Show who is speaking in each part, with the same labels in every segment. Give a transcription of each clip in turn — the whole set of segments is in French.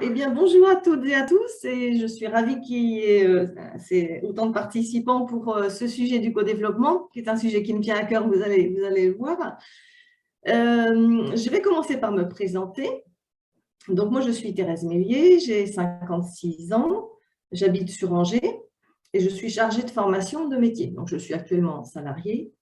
Speaker 1: Eh bien, bonjour à toutes et à tous, et je suis ravie qu'il y ait autant de participants pour ce sujet du co-développement, qui est un sujet qui me tient à cœur, vous allez le voir. Je vais commencer par me présenter. Donc, moi, je suis Thérèse Mélier, j'ai 56 ans, j'habite sur Angers et je suis chargée de formation de métier. Donc, je suis actuellement salariée.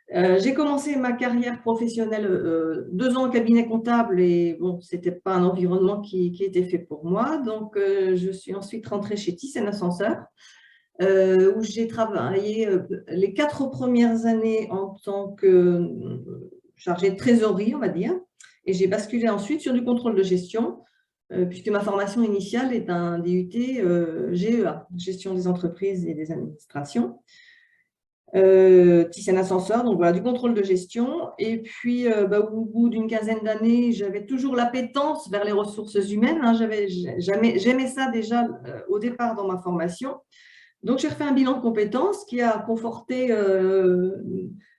Speaker 1: J'ai commencé ma carrière professionnelle 2 ans en cabinet comptable et bon, ce n'était pas un environnement qui était fait pour moi. Donc, je suis ensuite rentrée chez Thyssen Ascenseur où j'ai travaillé les 4 premières années en tant que chargée de trésorerie, on va dire. Et j'ai basculé ensuite sur du contrôle de gestion puisque ma formation initiale est un DUT GEA, gestion des entreprises et des administrations. Thyssen Ascenseur, donc voilà, du contrôle de gestion. Et puis, au bout d'une quinzaine d'années, j'avais toujours l'appétence vers les ressources humaines. Hein. J'aimais ça déjà au départ dans ma formation. Donc, j'ai refait un bilan de compétences qui a conforté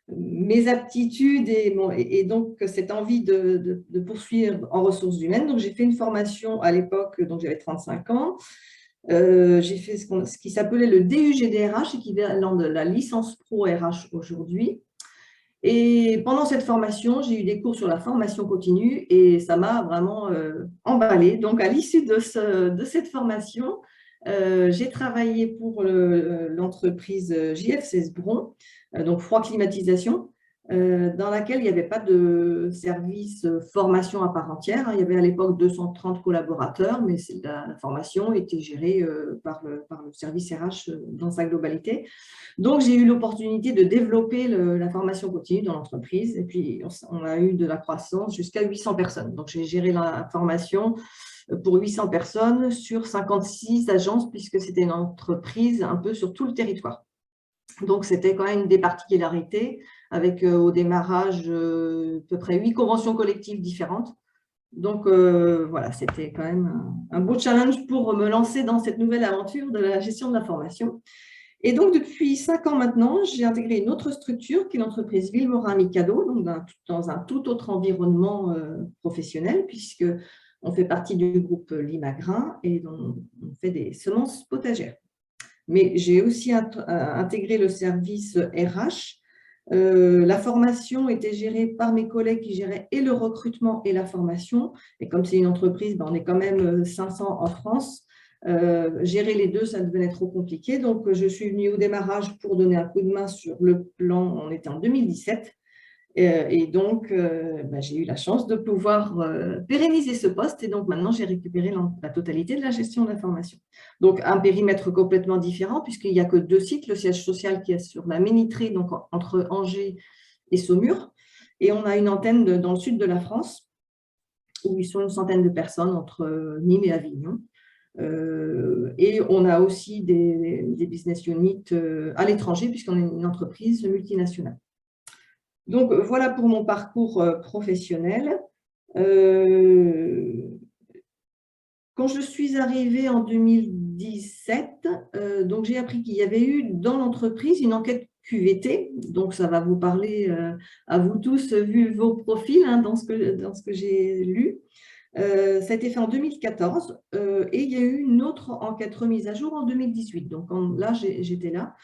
Speaker 1: mes aptitudes et donc cette envie de poursuivre en ressources humaines. Donc, j'ai fait une formation à l'époque, donc j'avais 35 ans. J'ai fait ce qui s'appelait le DUGDRH, équivalent de la licence pro RH aujourd'hui. Et pendant cette formation, j'ai eu des cours sur la formation continue et ça m'a vraiment emballée. Donc, à l'issue de cette formation, j'ai travaillé pour l'entreprise JF Sesbron, donc froid climatisation, dans laquelle il n'y avait pas de service formation à part entière. Il y avait à l'époque 230 collaborateurs, mais la formation était gérée par le service RH dans sa globalité. Donc, j'ai eu l'opportunité de développer la formation continue dans l'entreprise et puis on a eu de la croissance jusqu'à 800 personnes. Donc, j'ai géré la formation pour 800 personnes sur 56 agences puisque c'était une entreprise un peu sur tout le territoire. Donc, c'était quand même une des particularités avec au démarrage à peu près 8 conventions collectives différentes. Donc, voilà, c'était quand même un beau challenge pour me lancer dans cette nouvelle aventure de la gestion de la formation. Et donc, depuis 5 ans maintenant, j'ai intégré une autre structure qui est l'entreprise Villemorin-Mikado, donc dans un tout autre environnement professionnel, puisqu'on fait partie du groupe Limagrain et on fait des semences potagères. Mais j'ai aussi intégré le service RH. La formation était gérée par mes collègues qui géraient et le recrutement et la formation. Et comme c'est une entreprise, on est quand même 500 en France. Gérer les deux, ça devenait trop compliqué. Donc, je suis venue au démarrage pour donner un coup de main sur le plan. On était en 2017. Et donc, j'ai eu la chance de pouvoir pérenniser ce poste. Et donc, maintenant, j'ai récupéré la totalité de la gestion de la formation. Donc, un périmètre complètement différent, puisqu'il n'y a que 2 sites. Le siège social qui est sur la Ménitrée, donc entre Angers et Saumur. Et on a une antenne dans le sud de la France, où ils sont une centaine de personnes entre Nîmes et Avignon. Et on a aussi des business units à l'étranger, puisqu'on est une entreprise multinationale. Donc, voilà pour mon parcours professionnel. Quand je suis arrivée en 2017, donc j'ai appris qu'il y avait eu dans l'entreprise une enquête QVT. Donc, ça va vous parler à vous tous, vu vos profils dans ce que j'ai lu. Ça a été fait en 2014 et il y a eu une autre enquête remise à jour en 2018. Donc là, j'étais là.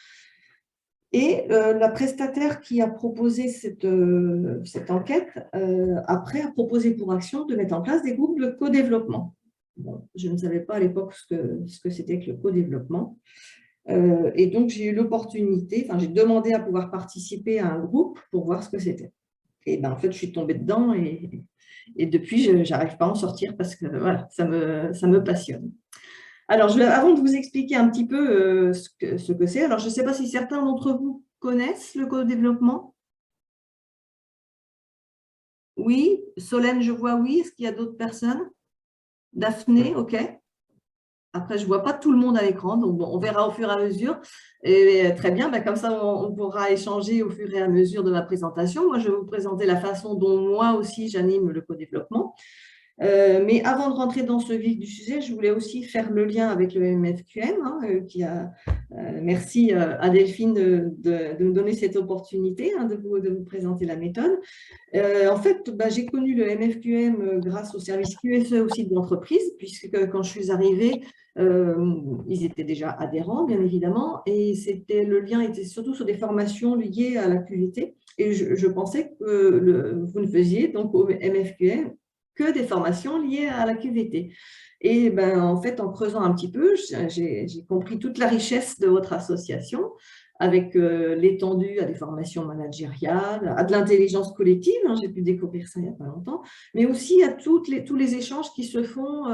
Speaker 1: Et la prestataire qui a proposé cette enquête, après, a proposé pour Action de mettre en place des groupes de co-développement. Bon, je ne savais pas à l'époque ce que c'était que le co-développement. Et donc, j'ai eu l'opportunité, j'ai demandé à pouvoir participer à un groupe pour voir ce que c'était. Et en fait, je suis tombée dedans et depuis, je n'arrive pas à en sortir parce que voilà, ça me passionne. Alors, avant de vous expliquer un petit peu ce que c'est, alors je ne sais pas si certains d'entre vous connaissent le co-développement. Oui, Solène, je vois oui. Est-ce qu'il y a d'autres personnes? Daphné, ok. Après, je ne vois pas tout le monde à l'écran, donc bon, on verra au fur et à mesure. Et très bien, comme ça, on pourra échanger au fur et à mesure de ma présentation. Moi, je vais vous présenter la façon dont moi aussi j'anime le co-développement. Mais avant de rentrer dans ce vif du sujet, je voulais aussi faire le lien avec le MFQM, hein, merci à Delphine de me donner cette opportunité, hein, de vous présenter la méthode. En fait, j'ai connu le MFQM grâce au service QSE aussi de l'entreprise, puisque quand je suis arrivée, ils étaient déjà adhérents, bien évidemment, et le lien était surtout sur des formations liées à la QVT. Et je pensais que vous ne faisiez donc au MFQM que des formations liées à la QVT. Et en fait, en creusant un petit peu, j'ai compris toute la richesse de votre association, avec l'étendue à des formations managériales, à de l'intelligence collective, hein, j'ai pu découvrir ça il n'y a pas longtemps, mais aussi à tous les échanges qui se font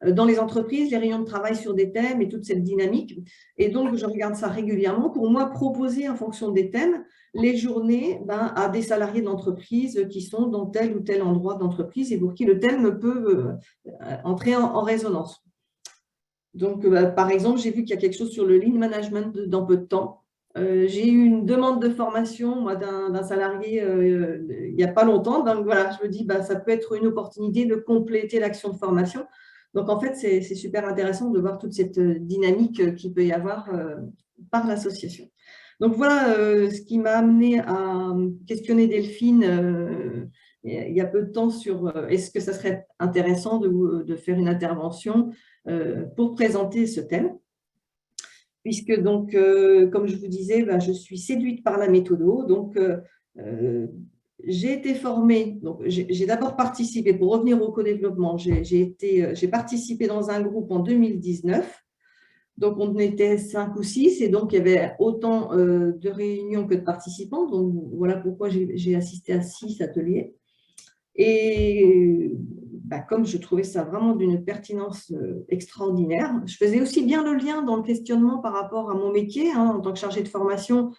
Speaker 1: dans les entreprises, les réunions de travail sur des thèmes et toute cette dynamique. Et donc, je regarde ça régulièrement pour moi proposer en fonction des thèmes les journées à des salariés d'entreprise qui sont dans tel ou tel endroit d'entreprise et pour qui le thème peut entrer en résonance. Donc, par exemple, j'ai vu qu'il y a quelque chose sur le lean management dans peu de temps. J'ai eu une demande de formation d'un salarié il n'y a pas longtemps. Donc, voilà, je me dis, ça peut être une opportunité de compléter l'action de formation. Donc, en fait, c'est super intéressant de voir toute cette dynamique qu'il peut y avoir par l'association. Donc, voilà ce qui m'a amené à questionner Delphine il y a peu de temps sur est-ce que ça serait intéressant de faire une intervention pour présenter ce thème. Puisque donc, comme je vous disais, je suis séduite par la méthodo. Donc, j'ai été formée, donc j'ai d'abord participé, pour revenir au co-développement, j'ai participé dans un groupe en 2019. Donc, on était 5 ou 6 et donc il y avait autant de réunions que de participants. Donc, voilà pourquoi j'ai assisté à 6 ateliers. Et comme je trouvais ça vraiment d'une pertinence extraordinaire, je faisais aussi bien le lien dans le questionnement par rapport à mon métier, hein, en tant que chargée de formation.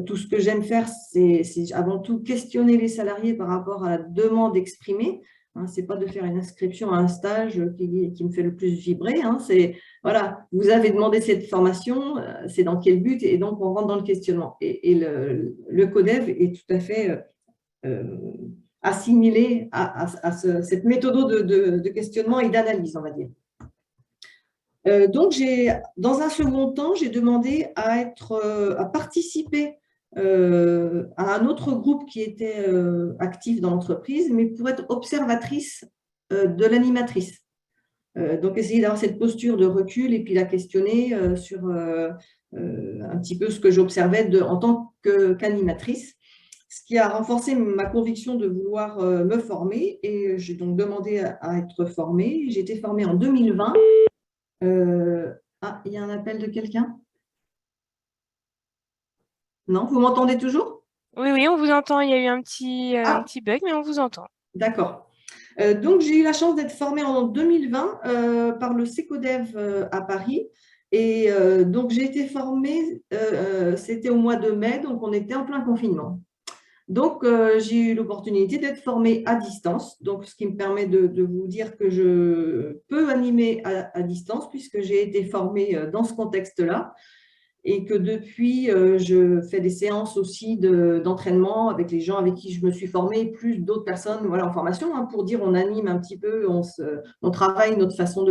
Speaker 1: Tout ce que j'aime faire, c'est avant tout questionner les salariés par rapport à la demande exprimée. Hein, ce n'est pas de faire une inscription à un stage qui me fait le plus vibrer. Hein, c'est, voilà, vous avez demandé cette formation, c'est dans quel but? Et donc, on rentre dans le questionnement. Et le CODEV est tout à fait assimilé à cette méthode de questionnement et d'analyse, on va dire. Donc, dans un second temps, j'ai demandé à participer à un autre groupe qui était actif dans l'entreprise, mais pour être observatrice de l'animatrice. Donc, essayer d'avoir cette posture de recul et puis la questionner sur un petit peu ce que j'observais en tant qu'animatrice, ce qui a renforcé ma conviction de vouloir me former. Et j'ai donc demandé à être formée. J'ai été formée en 2020. Il y a un appel de quelqu'un? Non, vous m'entendez toujours?
Speaker 2: Oui, on vous entend. Il y a eu un petit bug, mais on vous entend.
Speaker 1: D'accord. Donc, j'ai eu la chance d'être formée en 2020 par le CECODEV à Paris. Et donc, j'ai été formée, c'était au mois de mai, donc on était en plein confinement. Donc, j'ai eu l'opportunité d'être formée à distance, donc ce qui me permet de vous dire que je peux animer à distance puisque j'ai été formée dans ce contexte-là et que depuis, je fais des séances aussi d'entraînement avec les gens avec qui je me suis formée, plus d'autres personnes en formation, hein, pour dire on anime un petit peu, on travaille notre façon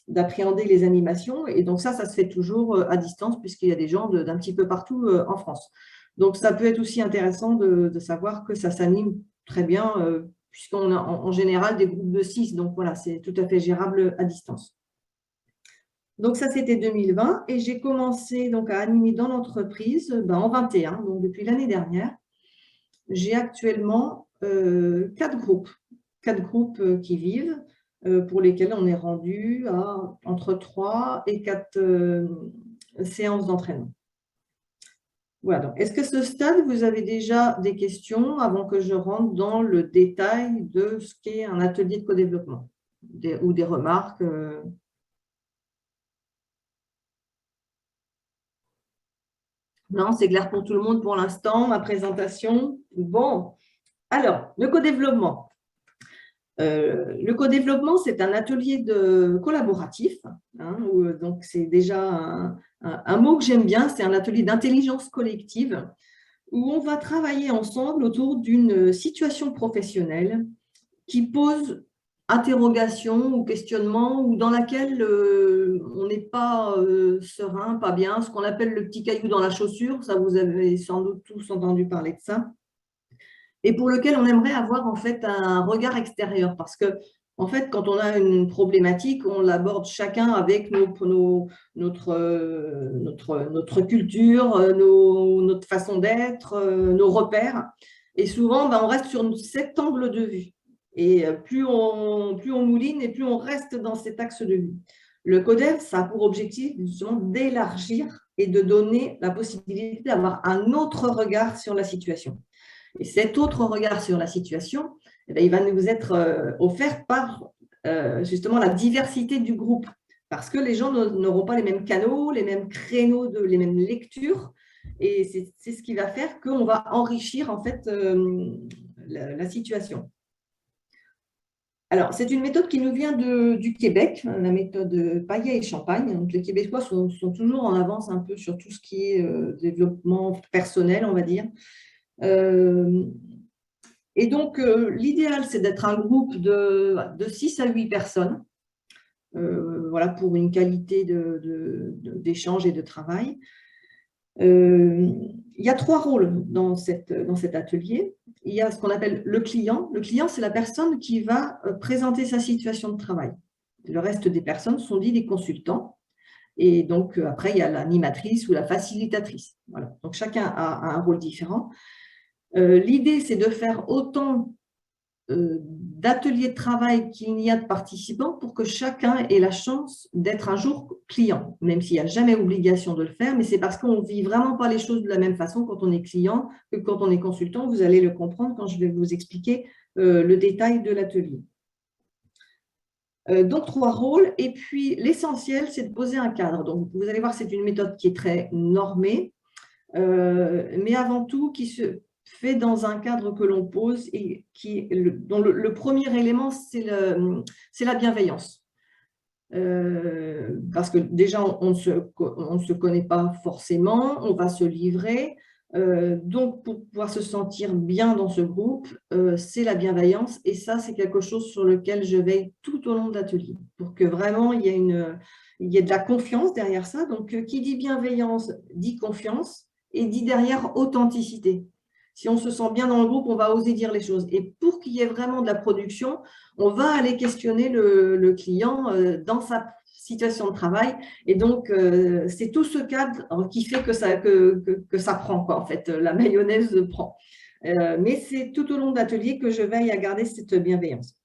Speaker 1: d'appréhender les animations. Et donc ça se fait toujours à distance puisqu'il y a des gens d'un petit peu partout en France. Donc, ça peut être aussi intéressant de savoir que ça s'anime très bien, puisqu'on a en général des groupes de 6. Donc, voilà, c'est tout à fait gérable à distance. Donc, ça, c'était 2020. Et j'ai commencé donc, à animer dans l'entreprise en 2021, donc depuis l'année dernière. J'ai actuellement 4 groupes. 4 groupes qui vivent, pour lesquels on est rendu à entre 3 et 4 séances d'entraînement. Voilà, donc est-ce que ce stade, vous avez déjà des questions avant que je rentre dans le détail de ce qu'est un atelier de co-développement ou des remarques? Non, c'est clair pour tout le monde pour l'instant, ma présentation. Bon, alors, le co-développement. Le co-développement, c'est un atelier collaboratif. Hein, donc, c'est déjà un mot que j'aime bien, c'est un atelier d'intelligence collective, où on va travailler ensemble autour d'une situation professionnelle qui pose interrogation ou questionnement ou dans laquelle on n'est pas serein, pas bien, ce qu'on appelle le petit caillou dans la chaussure, ça vous avez sans doute tous entendu parler de ça, et pour lequel on aimerait avoir en fait un regard extérieur parce que en fait, quand on a une problématique, on l'aborde chacun avec notre culture, notre façon d'être, nos repères. Et souvent, ben, on reste sur cet angle de vue. Et plus on mouline et plus on reste dans cet axe de vue. Le CODEV, ça a pour objectif justement d'élargir et de donner la possibilité d'avoir un autre regard sur la situation. Et cet autre regard sur la situation, eh bien, il va nous être offert par justement la diversité du groupe, parce que les gens n'auront pas les mêmes canaux, les mêmes créneaux, les mêmes lectures, et c'est ce qui va faire qu'on va enrichir en fait la situation. Alors, c'est une méthode qui nous vient du Québec, la méthode Paillet et Champagne. Donc, les Québécois sont toujours en avance un peu sur tout ce qui est développement personnel, on va dire. Et donc, l'idéal, c'est d'être un groupe de 6 à 8 personnes, voilà, pour une qualité d'échange et de travail. Il y a 3 rôles dans cet atelier. Il y a ce qu'on appelle le client. Le client, c'est la personne qui va présenter sa situation de travail. Le reste des personnes sont dits des consultants. Et donc, après, il y a l'animatrice ou la facilitatrice. Voilà. Donc, chacun a un rôle différent. L'idée, c'est de faire autant d'ateliers de travail qu'il n'y a de participants pour que chacun ait la chance d'être un jour client, même s'il n'y a jamais obligation de le faire, mais c'est parce qu'on ne vit vraiment pas les choses de la même façon quand on est client que quand on est consultant. Vous allez le comprendre quand je vais vous expliquer le détail de l'atelier. Donc, 3 rôles. Et puis, l'essentiel, c'est de poser un cadre. Donc, vous allez voir, c'est une méthode qui est très normée, mais avant tout, qui se fait dans un cadre que l'on pose et dont le premier élément, c'est la bienveillance. Parce que déjà, on ne se connaît pas forcément, on va se livrer. Donc, pour pouvoir se sentir bien dans ce groupe, c'est la bienveillance. Et ça, c'est quelque chose sur lequel je veille tout au long de l'atelier, pour que vraiment, il y ait de la confiance derrière ça. Donc, qui dit bienveillance, dit confiance, et dit derrière authenticité. Si on se sent bien dans le groupe, on va oser dire les choses. Et pour qu'il y ait vraiment de la production, on va aller questionner le client dans sa situation de travail. Et donc, c'est tout ce cadre qui fait que ça prend, quoi, en fait, la mayonnaise prend. Mais c'est tout au long de l'atelier que je veille à garder cette bienveillance.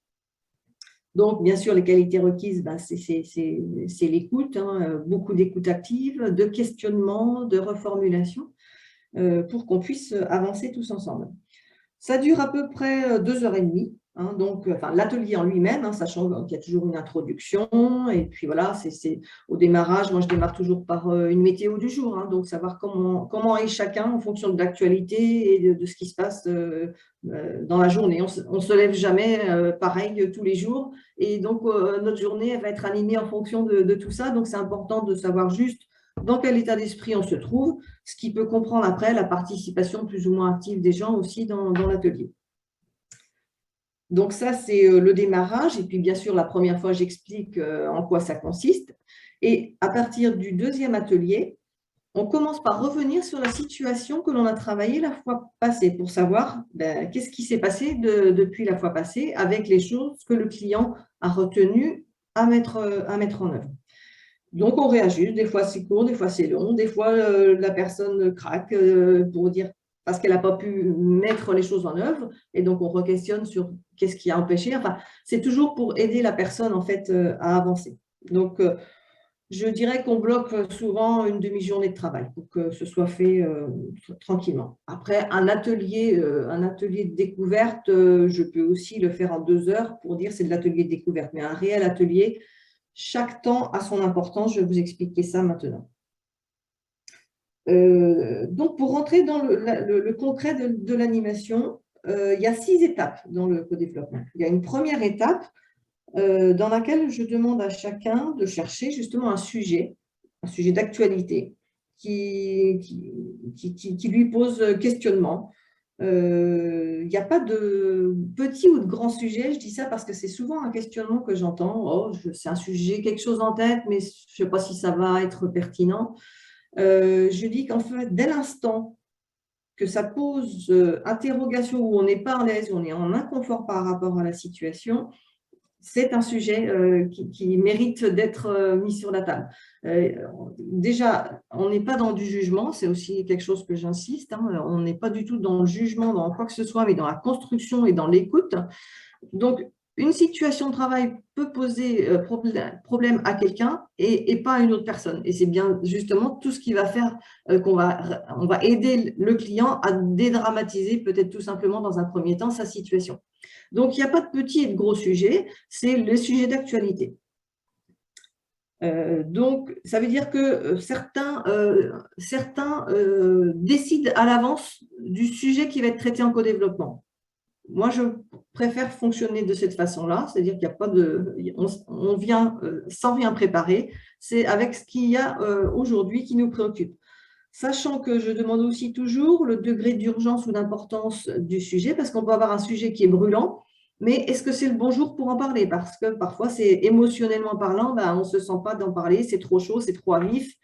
Speaker 1: Donc, bien sûr, les qualités requises, ben, c'est l'écoute, hein, beaucoup d'écoute active, de questionnement, de reformulation, pour qu'on puisse avancer tous ensemble. Ça dure à peu près 2h30. Hein, donc, enfin, l'atelier en lui-même, hein, sachant qu'il y a toujours une introduction. Et puis voilà, c'est au démarrage, moi je démarre toujours par une météo du jour. Hein, donc, savoir comment est chacun en fonction de l'actualité et de ce qui se passe dans la journée. On ne se lève jamais pareil tous les jours. Et donc, notre journée elle va être animée en fonction de tout ça. Donc, c'est important de savoir juste dans quel état d'esprit on se trouve, ce qui peut comprendre après la participation plus ou moins active des gens aussi dans l'atelier. Donc ça, c'est le démarrage. Et puis, bien sûr, la première fois, j'explique en quoi ça consiste. Et à partir du 2e atelier, on commence par revenir sur la situation que l'on a travaillée la fois passée pour savoir qu'est-ce qui s'est passé depuis la fois passée avec les choses que le client a retenues à mettre en œuvre. Donc, on réajuste. Des fois, c'est court, des fois, c'est long. Des fois, la personne craque pour dire parce qu'elle n'a pas pu mettre les choses en œuvre. Et donc, on re-questionne sur qu'est-ce qui a empêché. Enfin, c'est toujours pour aider la personne, en fait, à avancer. Donc, je dirais qu'on bloque souvent une demi-journée de travail pour que ce soit fait tranquillement. Après, un atelier de découverte, je peux aussi le faire en 2 heures pour dire c'est de l'atelier de découverte. Mais un réel atelier, chaque temps a son importance. Je vais vous expliquer ça maintenant. Donc, pour rentrer dans le concret de l'animation, il y a 6 étapes dans le co-développement. Il y a une première étape dans laquelle je demande à chacun de chercher justement un sujet d'actualité qui lui pose questionnement. Il n'y a pas de petit ou de grand sujet. Je dis ça parce que c'est souvent un questionnement que j'entends. Oh, c'est un sujet, quelque chose en tête, mais je ne sais pas si ça va être pertinent. Je dis qu'en fait, dès l'instant que ça pose interrogation, où on n'est pas à l'aise, où on est en inconfort par rapport à la situation, c'est un sujet qui mérite d'être mis sur la table. Déjà, on n'est pas dans du jugement, c'est aussi quelque chose que j'insiste, hein, on n'est pas du tout dans le jugement, dans quoi que ce soit, mais dans la construction et dans l'écoute. Donc, une situation de travail peut poser problème à quelqu'un et pas à une autre personne. Et c'est bien justement tout ce qui va faire on va aider le client à dédramatiser peut-être tout simplement dans un premier temps sa situation. Donc, il n'y a pas de petits et de gros sujets, c'est le sujet d'actualité. Donc, ça veut dire que certains décident à l'avance du sujet qui va être traité en co-développement. Moi, je préfère fonctionner de cette façon-là, c'est-à-dire qu'il n'y a pas de… On vient sans rien préparer, c'est avec ce qu'il y a aujourd'hui qui nous préoccupe. Sachant que je demande aussi toujours le degré d'urgence ou d'importance du sujet, parce qu'on peut avoir un sujet qui est brûlant, mais est-ce que c'est le bon jour pour en parler? Parce que parfois, c'est émotionnellement parlant, ben, on ne se sent pas d'en parler, c'est trop chaud, c'est trop à vif.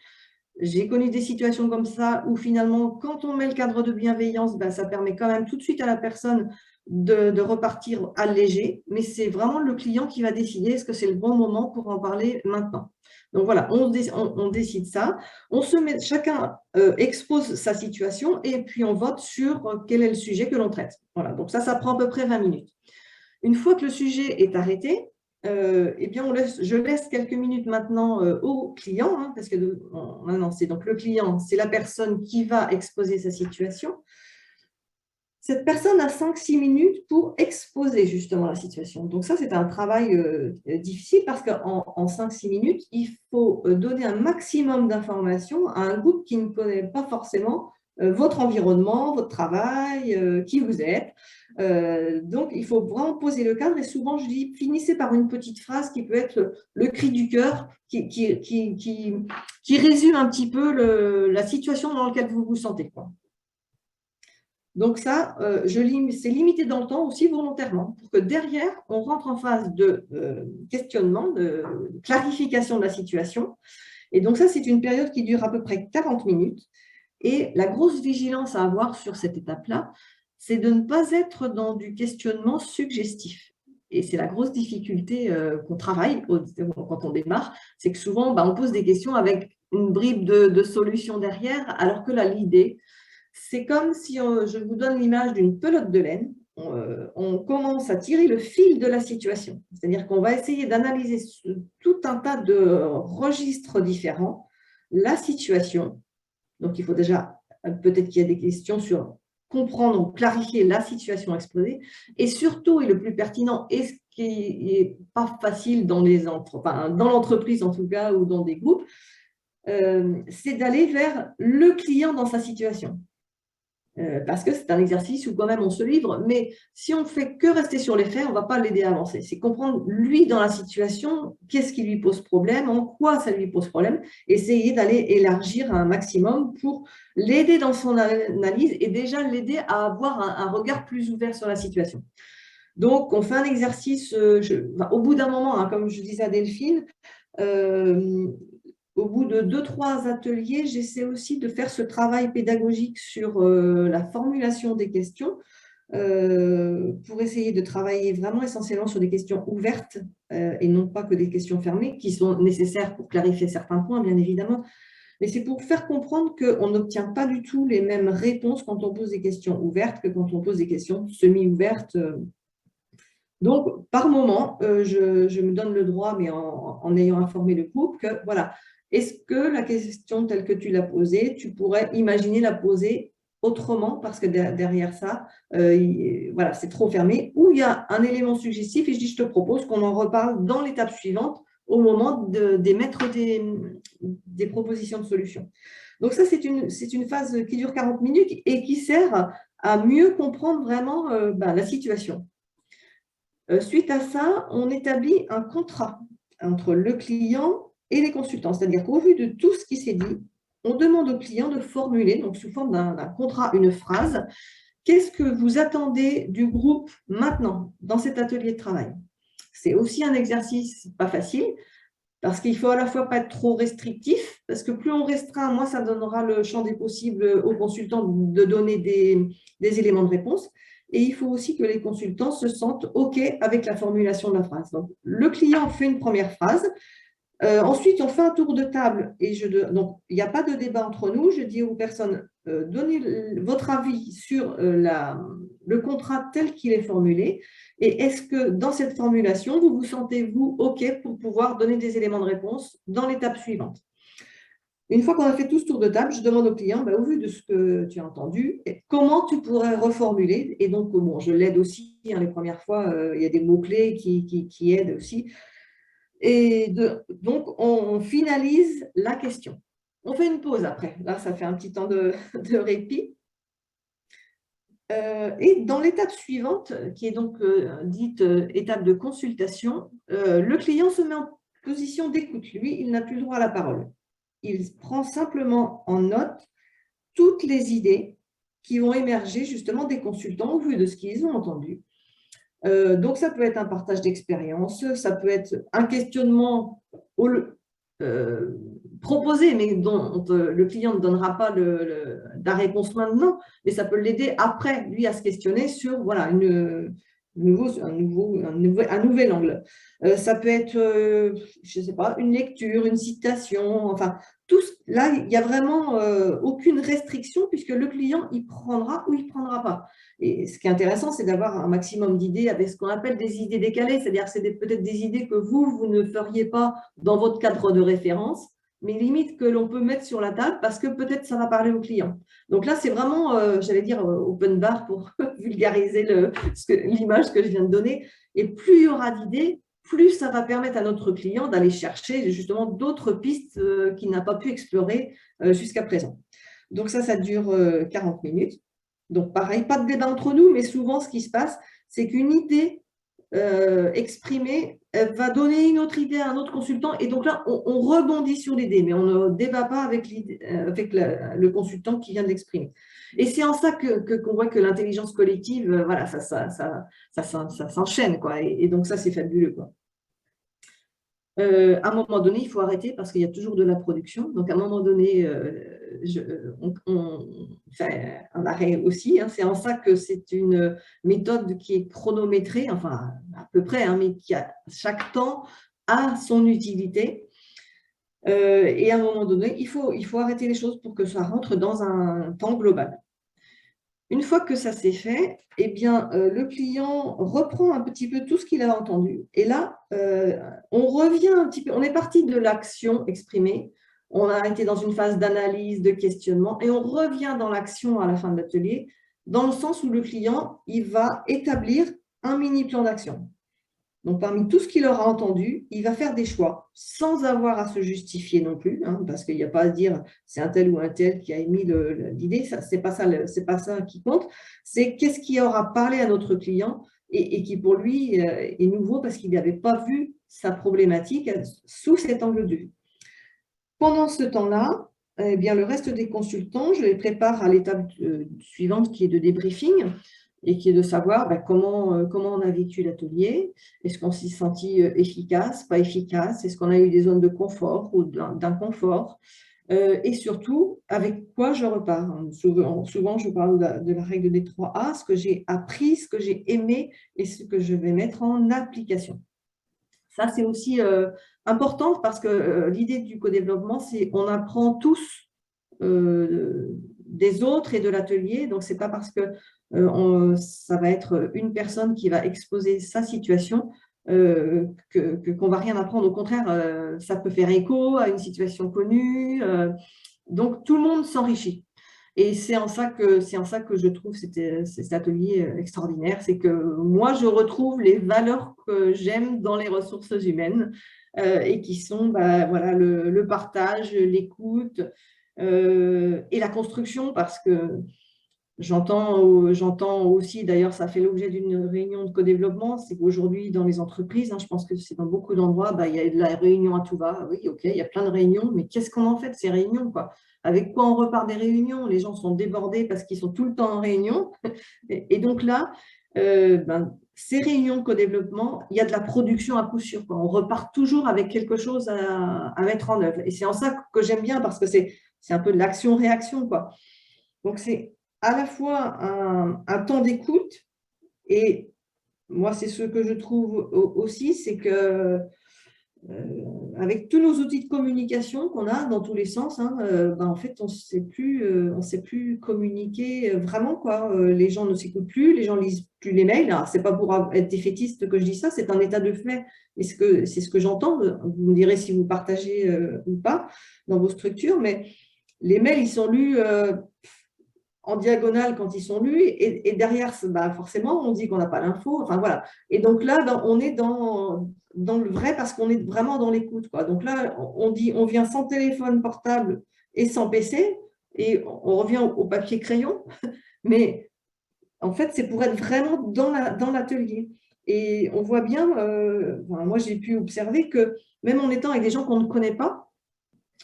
Speaker 1: J'ai connu des situations comme ça où finalement, quand on met le cadre de bienveillance, ben, ça permet quand même tout de suite à la personne de repartir allégée, mais c'est vraiment le client qui va décider est-ce que c'est le bon moment pour en parler maintenant. Donc voilà, on décide ça, chacun expose sa situation et puis on vote sur quel est le sujet que l'on traite. Voilà, donc ça prend à peu près 20 minutes. Une fois que le sujet est arrêté, eh bien je laisse quelques minutes maintenant au client, hein, parce que maintenant, c'est donc le client, c'est la personne qui va exposer sa situation. Cette personne a 5-6 minutes pour exposer justement la situation. Donc ça, c'est un travail difficile parce qu'en 5-6 minutes, il faut donner un maximum d'informations à un groupe qui ne connaît pas forcément votre environnement, votre travail, qui vous êtes. Donc, il faut vraiment poser le cadre et souvent, je dis, finissez par une petite phrase qui peut être le cri du cœur, qui résume un petit peu la situation dans laquelle vous vous sentez, quoi. Donc ça, c'est limité dans le temps aussi volontairement pour que derrière, on rentre en phase de questionnement, de clarification de la situation. Et donc ça, c'est une période qui dure à peu près 40 minutes. Et la grosse vigilance à avoir sur cette étape-là, c'est de ne pas être dans du questionnement suggestif. Et c'est la grosse difficulté qu'on travaille quand on démarre, c'est que souvent, on pose des questions avec une bribe de solution derrière, alors que là, l'idée, c'est comme si je vous donne l'image d'une pelote de laine. On commence à tirer le fil de la situation. C'est-à-dire qu'on va essayer d'analyser tout un tas de registres différents, la situation. Donc, il faut déjà, peut-être qu'il y a des questions sur comprendre ou clarifier la situation exposée. Et surtout, et le plus pertinent, et ce qui n'est pas facile dans dans l'entreprise en tout cas, ou dans des groupes, c'est d'aller vers le client dans sa situation. Parce que c'est un exercice où quand même on se livre, mais si on ne fait que rester sur les faits, on ne va pas l'aider à avancer. C'est comprendre, lui, dans la situation, qu'est-ce qui lui pose problème, en quoi ça lui pose problème, essayer d'aller élargir un maximum pour l'aider dans son analyse et déjà l'aider à avoir un regard plus ouvert sur la situation. Donc, on fait un exercice, au bout d'un moment, hein, comme je disais à Delphine, au bout de 2-3 ateliers, j'essaie aussi de faire ce travail pédagogique sur la formulation des questions pour essayer de travailler vraiment essentiellement sur des questions ouvertes et non pas que des questions fermées qui sont nécessaires pour clarifier certains points, bien évidemment. Mais c'est pour faire comprendre qu'on n'obtient pas du tout les mêmes réponses quand on pose des questions ouvertes que quand on pose des questions semi-ouvertes. Donc, par moment, je me donne le droit, mais en ayant informé le groupe, que voilà, est-ce que la question telle que tu l'as posée, tu pourrais imaginer la poser autrement parce que derrière ça, voilà, c'est trop fermé, ou il y a un élément suggestif et je dis, je te propose qu'on en reparle dans l'étape suivante au moment d'émettre des propositions de solutions. Donc ça, c'est une phase qui dure 40 minutes et qui sert à mieux comprendre vraiment la situation. Suite à ça, on établit un contrat entre le client et les consultants. C'est-à-dire qu'au vu de tout ce qui s'est dit, on demande au client de formuler, donc sous forme d'un contrat, une phrase qu'est-ce que vous attendez du groupe maintenant, dans cet atelier de travail? C'est aussi un exercice pas facile, parce qu'il faut à la fois pas être trop restrictif, parce que plus on restreint, moins ça donnera le champ des possibles aux consultants de donner des éléments de réponse. Et il faut aussi que les consultants se sentent OK avec la formulation de la phrase. Donc, le client fait une première phrase. Ensuite, on fait un tour de table. Donc, il n'y a pas de débat entre nous. Je dis aux personnes, donnez votre avis sur le contrat tel qu'il est formulé. Et est-ce que dans cette formulation, vous vous sentez, vous, OK pour pouvoir donner des éléments de réponse dans l'étape suivante? Une fois qu'on a fait tout ce tour de table, je demande au client, au vu de ce que tu as entendu, comment tu pourrais reformuler? Et donc, bon, je l'aide aussi. Les premières fois, il y a des mots-clés qui aident aussi. Et donc, on finalise la question. On fait une pause après. Là, ça fait un petit temps de répit. Et dans l'étape suivante, qui est donc dite étape de consultation, le client se met en position d'écoute. Lui, il n'a plus le droit à la parole. Il prend simplement en note toutes les idées qui vont émerger justement des consultants au vu de ce qu'ils ont entendu. Donc, ça peut être un partage d'expérience, ça peut être un questionnement proposé, mais dont le client ne donnera pas la réponse maintenant, mais ça peut l'aider après, lui, à se questionner sur voilà, un nouvel angle. Ça peut être, je ne sais pas, une lecture, une citation, enfin, là, il n'y a vraiment aucune restriction puisque le client, il prendra ou il ne prendra pas. Et ce qui est intéressant, c'est d'avoir un maximum d'idées avec ce qu'on appelle des idées décalées, c'est-à-dire que c'est peut-être des idées que vous ne feriez pas dans votre cadre de référence, mais limite que l'on peut mettre sur la table parce que peut-être ça va parler au client. Donc là, c'est vraiment, j'allais dire, open bar pour vulgariser l'image que je viens de donner. Et plus il y aura d'idées, plus ça va permettre à notre client d'aller chercher justement d'autres pistes qu'il n'a pas pu explorer jusqu'à présent. Donc ça dure 40 minutes. Donc pareil, pas de débat entre nous, mais souvent ce qui se passe, c'est qu'une idée exprimée va donner une autre idée à un autre consultant et donc là, on rebondit sur l'idée, mais on ne débat pas avec le consultant qui vient de l'exprimer. Et c'est en ça qu'on voit que l'intelligence collective, voilà, ça s'enchaîne, quoi. Et donc ça, c'est fabuleux, quoi. À un moment donné, il faut arrêter parce qu'il y a toujours de la production. Donc, à un moment donné, on fait un arrêt aussi. C'est en ça que c'est une méthode qui est chronométrée, enfin, à peu près, mais qui a chaque temps a son utilité. Et à un moment donné, il faut arrêter les choses pour que ça rentre dans un temps global. Une fois que ça s'est fait, eh bien, le client reprend un petit peu tout ce qu'il a entendu. Et là, on revient un petit peu, on est parti de l'action exprimée, on a été dans une phase d'analyse, de questionnement, et on revient dans l'action à la fin de l'atelier, dans le sens où le client, il va établir un mini plan d'action. Donc, parmi tout ce qu'il aura entendu, il va faire des choix sans avoir à se justifier non plus, parce qu'il n'y a pas à se dire c'est un tel ou un tel qui a émis l'idée, ce n'est pas ça qui compte. C'est qu'est-ce qui aura parlé à notre client et qui pour lui est nouveau parce qu'il n'avait pas vu sa problématique sous cet angle de vue. Pendant ce temps-là, eh bien, le reste des consultants, je les prépare à l'étape suivante qui est de débriefing et qui est de savoir comment on a vécu l'atelier, est-ce qu'on s'est senti efficace, pas efficace, est-ce qu'on a eu des zones de confort ou d'inconfort, et surtout, avec quoi je repars. Souvent, je parle de la règle des 3A, ce que j'ai appris, ce que j'ai aimé et ce que je vais mettre en application. Ça, c'est aussi important parce que l'idée du co-développement, c'est qu'on apprend tous des autres et de l'atelier. Donc, ce n'est pas parce que ça va être une personne qui va exposer sa situation qu'on ne va rien apprendre. Au contraire, ça peut faire écho à une situation connue. Donc, tout le monde s'enrichit. Et c'est en ça que je trouve cet atelier extraordinaire. C'est que moi, je retrouve les valeurs que j'aime dans les ressources humaines et qui sont voilà, le partage, l'écoute et la construction, parce que j'entends aussi, d'ailleurs, ça fait l'objet d'une réunion de co-développement, c'est qu'aujourd'hui, dans les entreprises, je pense que c'est dans beaucoup d'endroits, il y a de la réunion à tout va. Oui, OK, il y a plein de réunions, mais qu'est-ce qu'on en fait de ces réunions, quoi? avec quoi on repart des réunions. Les gens sont débordés parce qu'ils sont tout le temps en réunion. Et donc là, ces réunions de co-développement, il y a de la production à coup sûr, quoi. On repart toujours avec quelque chose à mettre en œuvre. Et c'est en ça que j'aime bien parce que c'est un peu de l'action-réaction, quoi. Donc, c'est à la fois un temps d'écoute et moi, c'est ce que je trouve aussi, c'est que avec tous nos outils de communication qu'on a dans tous les sens, hein, en fait, on ne sait plus communiquer vraiment, quoi. Les gens ne s'écoutent plus, les gens ne lisent plus les mails. Alors, ce n'est pas pour être défaitiste que je dis ça, c'est un état de fait. Et c'est ce que j'entends. Vous me direz si vous partagez ou pas dans vos structures, mais les mails, ils sont lus en diagonale quand ils sont lus, et derrière, forcément, on dit qu'on n'a pas l'info. Enfin, voilà. Et donc là, on est dans le vrai parce qu'on est vraiment dans l'écoute, quoi. Donc là, on dit, on vient sans téléphone portable et sans PC, et on revient au papier crayon, mais en fait, c'est pour être vraiment dans l'atelier. Et on voit bien, moi j'ai pu observer que même en étant avec des gens qu'on ne connaît pas,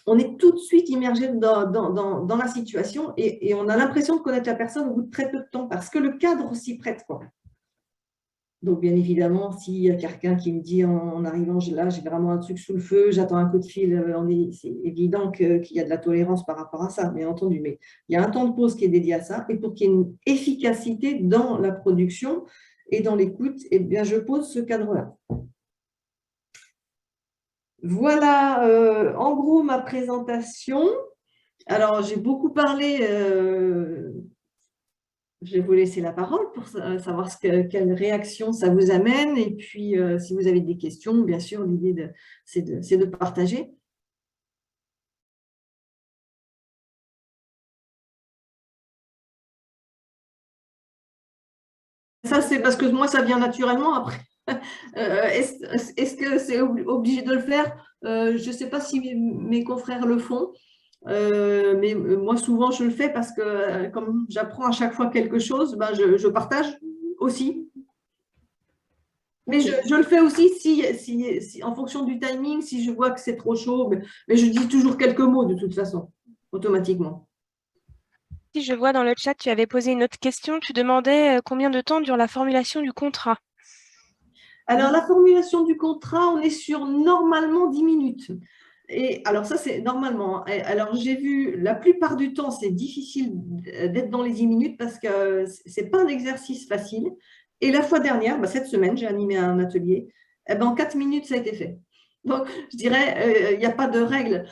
Speaker 1: on est tout de suite immergé dans la situation et on a l'impression de connaître la personne au bout de très peu de temps parce que le cadre s'y prête, quoi. Donc, bien évidemment, s'il y a quelqu'un qui me dit en arrivant, là, j'ai vraiment un truc sous le feu, j'attends un coup de fil, c'est évident qu'il y a de la tolérance par rapport à ça, bien entendu. Mais il y a un temps de pause qui est dédié à ça. Et pour qu'il y ait une efficacité dans la production et dans l'écoute, eh bien, je pose ce cadre-là. Voilà, en gros, ma présentation. Alors, j'ai beaucoup parlé, je vais vous laisser la parole pour savoir quelle réaction ça vous amène. Et puis, si vous avez des questions, bien sûr, l'idée, c'est de partager. Ça, c'est parce que moi, ça vient naturellement après. Est-ce que c'est obligé de le faire? Je ne sais pas si mes confrères le font. Mais moi, souvent, je le fais parce que comme j'apprends à chaque fois quelque chose, je partage aussi. Mais je le fais aussi en fonction du timing, si je vois que c'est trop chaud, mais je dis toujours quelques mots de toute façon, automatiquement.
Speaker 2: Si je vois dans le chat, tu avais posé une autre question. Tu demandais combien de temps dure la formulation du contrat.
Speaker 1: Alors, la formulation du contrat, on est sur normalement 10 minutes. Et alors ça, c'est normalement. Alors, j'ai vu, la plupart du temps, c'est difficile d'être dans les 10 minutes parce que ce n'est pas un exercice facile. Et la fois dernière, cette semaine, j'ai animé un atelier. En 4 minutes, ça a été fait. Donc, je dirais, il n'y a pas de règle.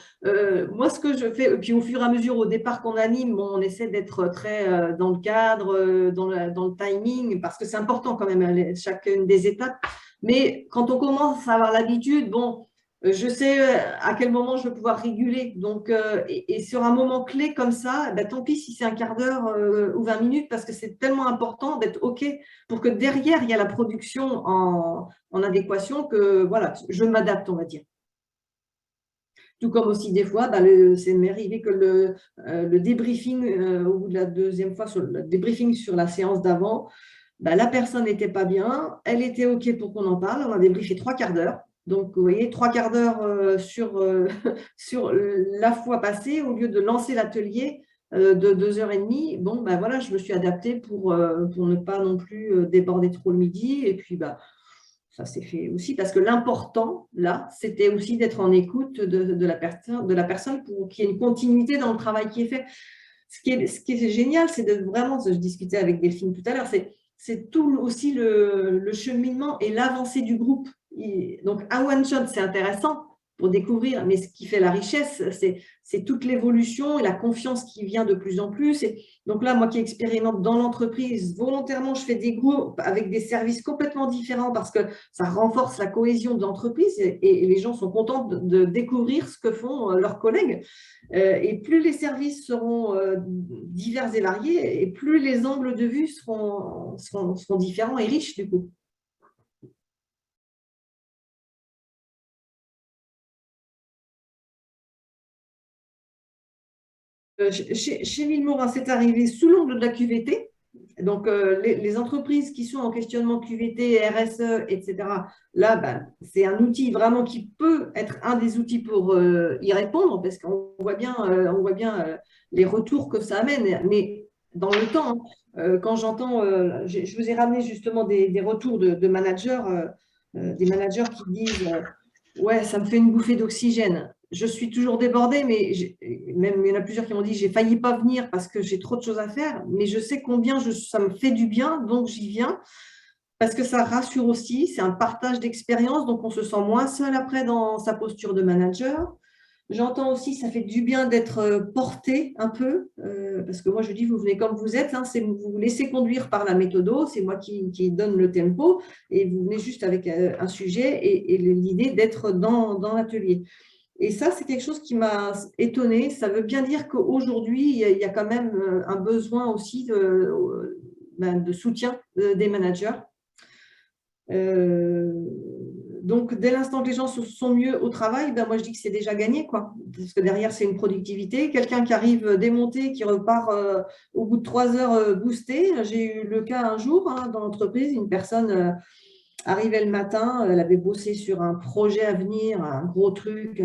Speaker 1: Moi, ce que je fais, puis au fur et à mesure, au départ qu'on anime, on essaie d'être très dans le cadre, dans le timing, parce que c'est important quand même, chacune des étapes. Mais quand on commence à avoir l'habitude, bon, je sais à quel moment je vais pouvoir réguler. Donc, et sur un moment clé comme ça, tant pis si c'est un quart d'heure ou 20 minutes, parce que c'est tellement important d'être OK pour que derrière, il y a la production en adéquation que voilà, je m'adapte, on va dire. Tout comme aussi des fois, c'est m'est arrivé que le débriefing, au bout de la deuxième fois, sur le débriefing sur la séance d'avant, la personne n'était pas bien, elle était OK pour qu'on en parle, on a débriefé 3 quarts d'heure. Donc, vous voyez, 3 quarts d'heure sur la fois passée, au lieu de lancer l'atelier de 2h30, bon, voilà, je me suis adaptée pour ne pas non plus déborder trop le midi. Et puis, ça s'est fait aussi parce que l'important, là, c'était aussi d'être en écoute de la personne pour qu'il y ait une continuité dans le travail qui est fait. Ce qui est génial, c'est de vraiment, je discutais avec Delphine tout à l'heure, c'est tout aussi le cheminement et l'avancée du groupe. Donc, un one-shot, c'est intéressant pour découvrir, mais ce qui fait la richesse, c'est toute l'évolution et la confiance qui vient de plus en plus. Et donc là, moi qui expérimente dans l'entreprise, volontairement, je fais des groupes avec des services complètement différents parce que ça renforce la cohésion de l'entreprise et les gens sont contents de découvrir ce que font leurs collègues. Et plus les services seront divers et variés, et plus les angles de vue seront différents et riches du coup. Chez Mille Morin, c'est arrivé sous l'angle de la QVT. Donc, les entreprises qui sont en questionnement QVT, RSE, etc., là, ben, c'est un outil vraiment qui peut être un des outils pour y répondre, parce qu'on voit bien, les retours que ça amène. Mais dans le temps, hein, quand j'entends, je vous ai ramené justement des retours de managers, des managers qui disent ouais, ça me fait une bouffée d'oxygène. Je suis toujours débordée, mais même il y en a plusieurs qui m'ont dit j'ai failli pas venir parce que j'ai trop de choses à faire, mais je sais combien ça me fait du bien, donc j'y viens parce que ça rassure aussi. C'est un partage d'expérience, donc on se sent moins seul après dans sa posture de manager. J'entends aussi, ça fait du bien d'être porté un peu, parce que moi je dis, vous venez comme vous êtes, hein, vous vous laissez conduire par la méthodo, c'est moi qui donne le tempo, et vous venez juste avec un sujet et l'idée d'être dans l'atelier. Et ça, c'est quelque chose qui m'a étonnée. Ça veut bien dire qu'aujourd'hui, il y a quand même un besoin aussi de soutien des managers. Donc, dès l'instant que les gens se sont mieux au travail, ben moi, je dis que c'est déjà gagné, quoi. Parce que derrière, c'est une productivité. Quelqu'un qui arrive démonté, qui repart au bout de 3 heures boosté. J'ai eu le cas un jour hein, dans l'entreprise, une personne arrivait le matin, elle avait bossé sur un projet à venir, un gros truc,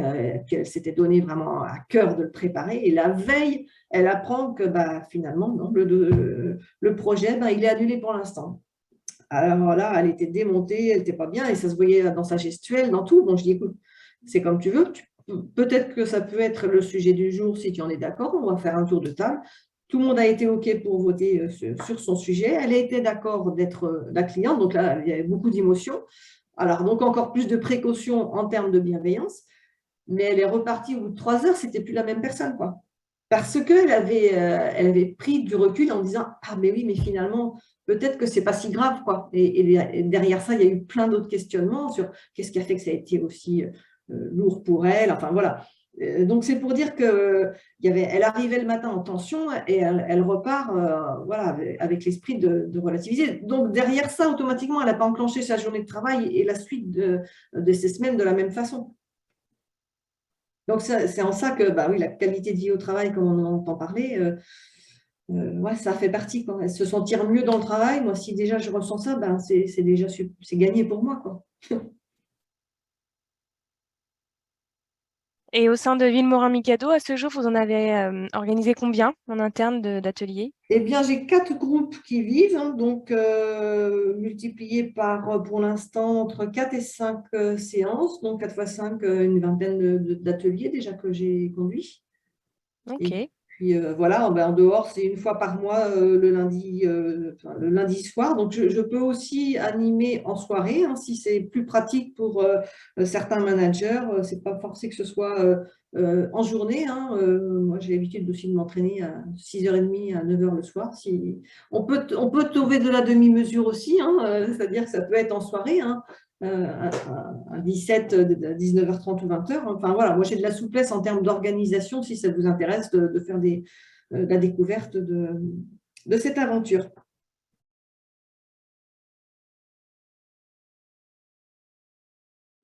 Speaker 1: qu'elle s'était donné vraiment à cœur de le préparer. Et la veille, elle apprend que bah, finalement, non, le projet, il est annulé pour l'instant. Alors là, elle était démontée, elle n'était pas bien et ça se voyait dans sa gestuelle, dans tout. Bon, je dis, écoute, c'est comme tu veux. Peut-être que ça peut être le sujet du jour si tu en es d'accord. On va faire un tour de table. Tout le monde a été OK pour voter sur son sujet. Elle a été d'accord d'être la cliente. Donc là, il y avait beaucoup d'émotions. Alors, donc encore plus de précautions en termes de bienveillance. Mais elle est repartie au bout de 3 heures, c'était plus la même personne, quoi. Parce qu'elle elle avait pris du recul en disant « Ah, mais oui, mais finalement, peut-être que ce n'est pas si grave, quoi. » Et derrière ça, il y a eu plein d'autres questionnements sur qu'est-ce qui a fait que ça a été aussi lourd pour elle. Enfin, voilà. Donc, c'est pour dire qu'elle arrivait le matin en tension et elle repart voilà, avec l'esprit de relativiser. Donc, derrière ça, automatiquement, elle n'a pas enclenché sa journée de travail et la suite de ces semaines de la même façon. Donc, c'est en ça que bah, oui, la qualité de vie au travail, comme on en entend parler, ouais, ça fait partie. Quoi. Se sentir mieux dans le travail, moi, si déjà je ressens ça, ben, c'est déjà c'est gagné pour moi. Quoi.
Speaker 2: Et au sein de Villemorin-Mikado, à ce jour, vous en avez organisé combien en interne d'ateliers?
Speaker 1: Eh bien, j'ai 4 groupes qui vivent, hein, donc multipliés par, pour l'instant, entre 4 et 5 séances, donc 4 fois 5, une vingtaine d'ateliers déjà que j'ai conduits. Et
Speaker 2: Ok.
Speaker 1: puis voilà, en dehors, c'est une fois par mois le lundi soir. Donc, je peux aussi animer en soirée, hein, si c'est plus pratique pour certains managers. C'est pas forcé que ce soit en journée. Hein. Moi, j'ai l'habitude aussi de m'entraîner à 6h30 à 9h le soir. On peut trouver de la demi-mesure aussi, hein, c'est-à-dire que ça peut être en soirée. Hein. À 17, 19h30 ou 20h. Enfin voilà, moi j'ai de la souplesse en termes d'organisation si ça vous intéresse de faire la découverte de cette aventure.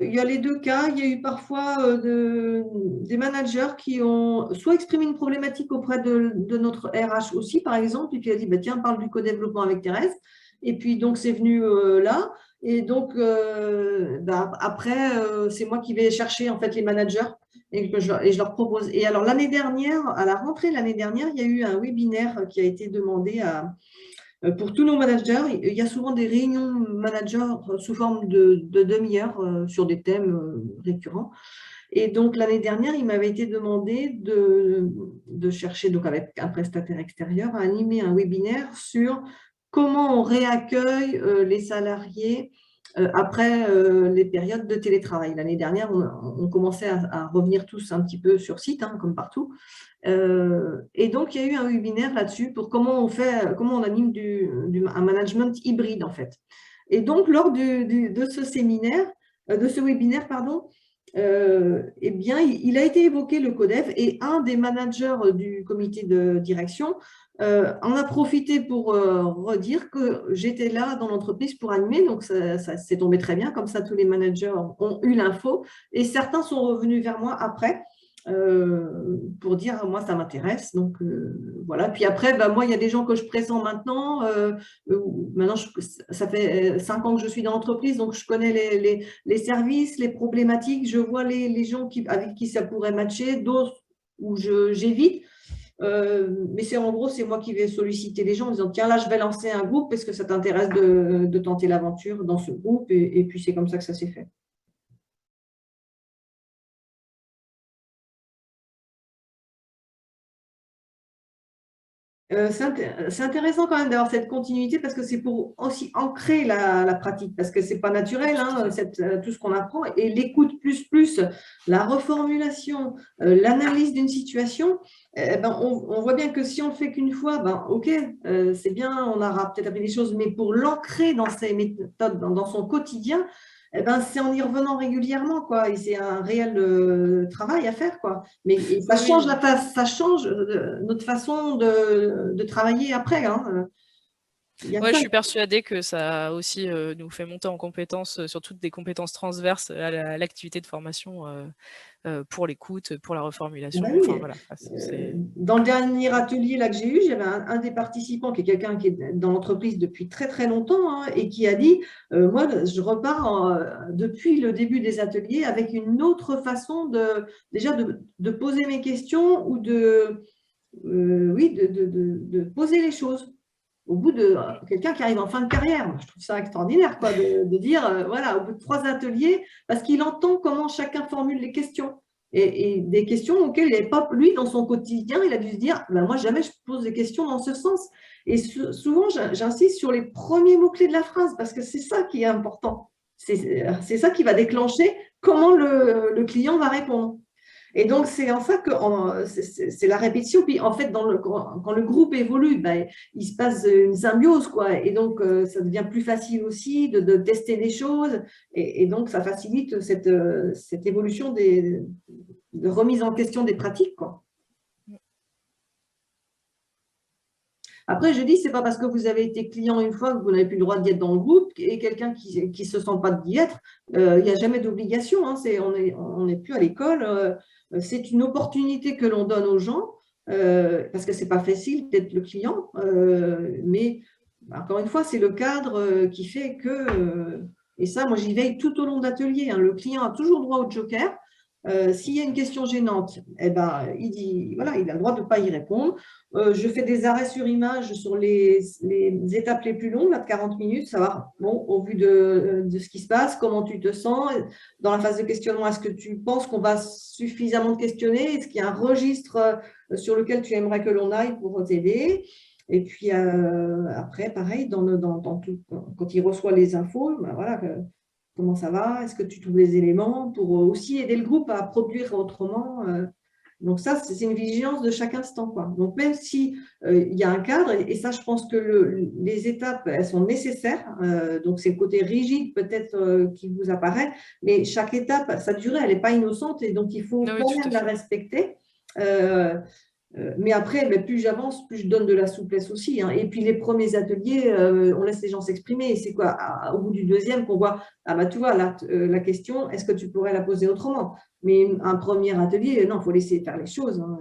Speaker 1: Il y a les deux cas. Il y a eu parfois des managers qui ont soit exprimé une problématique auprès de notre RH aussi, par exemple, et puis elle a dit bah, tiens, parle du co-développement avec Thérèse. Et puis donc c'est venu là. Et donc bah, après, c'est moi qui vais chercher en fait les managers et je leur propose. Et alors l'année dernière, à la rentrée l'année dernière, il y a eu un webinaire qui a été demandé pour tous nos managers. Il y a souvent des réunions managers sous forme de demi-heure sur des thèmes récurrents. Et donc, l'année dernière, il m'avait été demandé de chercher, donc avec un prestataire extérieur, à animer un webinaire sur comment on réaccueille les salariés après les périodes de télétravail. L'année dernière, on commençait à revenir tous un petit peu sur site, hein, comme partout. Et donc, il y a eu un webinaire là-dessus pour comment on anime un management hybride, en fait. Et donc, lors de ce séminaire, de ce webinaire, pardon, eh bien, il a été évoqué le CODEV et un des managers du comité de direction en a profité pour redire que j'étais là dans l'entreprise pour animer. Donc, ça s'est tombé très bien. Comme ça, tous les managers ont eu l'info et certains sont revenus vers moi après pour dire moi ça m'intéresse. Donc voilà. Puis après, moi il y a des gens que je pressens maintenant. Maintenant ça fait 5 ans que je suis dans l'entreprise, donc je connais les services, les problématiques, je vois les gens avec qui ça pourrait matcher, d'autres où j'évite. Mais en gros, c'est moi qui vais solliciter les gens en disant tiens, là, je vais lancer un groupe, est-ce que ça t'intéresse de tenter l'aventure dans ce groupe? Et puis, c'est comme ça que ça s'est fait. C'est intéressant quand même d'avoir cette continuité parce que c'est pour aussi ancrer la pratique, parce que c'est pas naturel, hein, tout ce qu'on apprend. Et l'écoute plus, la reformulation, l'analyse d'une situation, on voit bien que si on le fait qu'une fois, ok, c'est bien, on aura peut-être appris des choses, mais pour l'ancrer dans ses méthodes, dans son quotidien, c'est en y revenant régulièrement, quoi. Et c'est un réel travail à faire, quoi. Mais ça change ça change notre façon de travailler après, hein.
Speaker 3: Ouais, je suis persuadée que ça aussi nous fait monter en compétences, surtout des compétences transverses à l'activité de formation pour l'écoute, pour la reformulation.
Speaker 1: Oui.
Speaker 3: Enfin, voilà,
Speaker 1: dans le dernier atelier là, que j'ai eu, j'avais un des participants qui est quelqu'un qui est dans l'entreprise depuis très très longtemps, hein, et qui a dit moi je repars depuis le début des ateliers avec une autre façon déjà de poser mes questions ou de poser les choses. Au bout de quelqu'un qui arrive en fin de carrière, je trouve ça extraordinaire, quoi, de dire, voilà, au bout de 3 ateliers, parce qu'il entend comment chacun formule les questions. Et des questions auxquelles il n'avait pas, lui, dans son quotidien, il a dû se dire, moi, jamais je pose des questions dans ce sens. Et souvent, j'insiste sur les premiers mots-clés de la phrase, parce que c'est ça qui est important. C'est ça qui va déclencher comment le client va répondre. Et donc, c'est en ça que c'est la répétition. Puis, en fait, quand le groupe évolue, il se passe une symbiose, quoi. Et donc, ça devient plus facile aussi de tester des choses. Et donc, ça facilite cette évolution de remise en question des pratiques, quoi. Après, je dis, ce n'est pas parce que vous avez été client une fois que vous n'avez plus le droit d'y être dans le groupe, et quelqu'un qui ne se sent pas d'y être, il n'y a jamais d'obligation, hein, on n'est plus à l'école, c'est une opportunité que l'on donne aux gens, parce que ce n'est pas facile d'être le client, mais encore une fois, c'est le cadre qui fait que, et ça, moi j'y veille tout au long de l'atelier, hein, le client a toujours droit au joker. S'il y a une question gênante, il a le droit de ne pas y répondre. Je fais des arrêts sur image sur les étapes les plus longues, là, de 40 minutes, savoir, bon, au vu de ce qui se passe, comment tu te sens. Dans la phase de questionnement, est-ce que tu penses qu'on va suffisamment te questionner? Est-ce qu'il y a un registre sur lequel tu aimerais que l'on aille pour t'aider? Et puis après, pareil, quand il reçoit les infos, voilà, comment ça va? Est-ce que tu trouves les éléments pour aussi aider le groupe à produire autrement? Donc ça, c'est une vigilance de chaque instant, quoi. Donc même si il y a un cadre, et ça, je pense que les étapes, elles sont nécessaires. Donc c'est le côté rigide peut-être qui vous apparaît, mais chaque étape, sa durée, elle n'est pas innocente, et donc il faut quand même la respecter. Mais après, plus j'avance, plus je donne de la souplesse aussi, hein. Et puis les premiers ateliers, on laisse les gens s'exprimer. Et c'est quoi, au bout du deuxième, qu'on voit, tu vois, la question, est-ce que tu pourrais la poser autrement? Mais un premier atelier, non, il faut laisser faire les choses, hein.